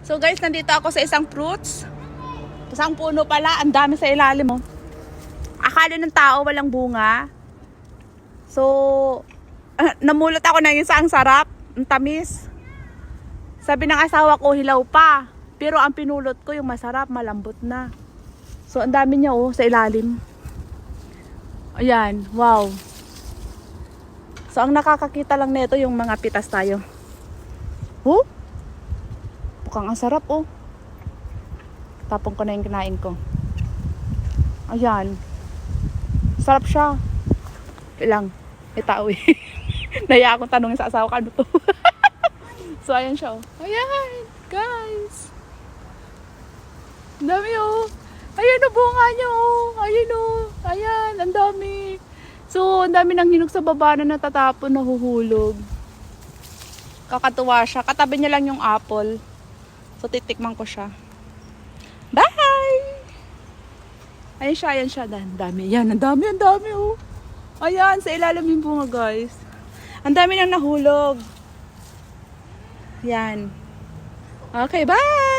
So guys, nandito ako sa isang fruits. Isang puno pala, ang dami sa ilalim mo. Akala ng tao walang bunga. So, namulot ako ng isa, ang sarap, ang tamis. Sabi ng asawa ko, hilaw pa. Pero ang pinulot ko yung masarap, malambot na. So, ang dami niya sa ilalim. Ayan, wow. So, ang nakakakita lang nito yung mga pitas tayo. Mukhang ang sarap Tapong ko na yung kinain ko. Ayan. Sarap siya. Ilang. Itao Naya akong tanongin sa asawa ko, ano to? So, ayan siya Ayan, guys. Ang dami Ayan bunga niya Ayan Ayan, ang dami. So, ang dami nang hinog sa baba na natatapon, nahuhulog. Kakatuwa siya. Katabi niya lang yung apple. So, titikman ko siya. Bye! Ayan siya. Ang dami. Yan, ang dami. Ayan, sa ilalim yung bunga, guys. Ang dami nang nahulog. Yan. Okay, bye!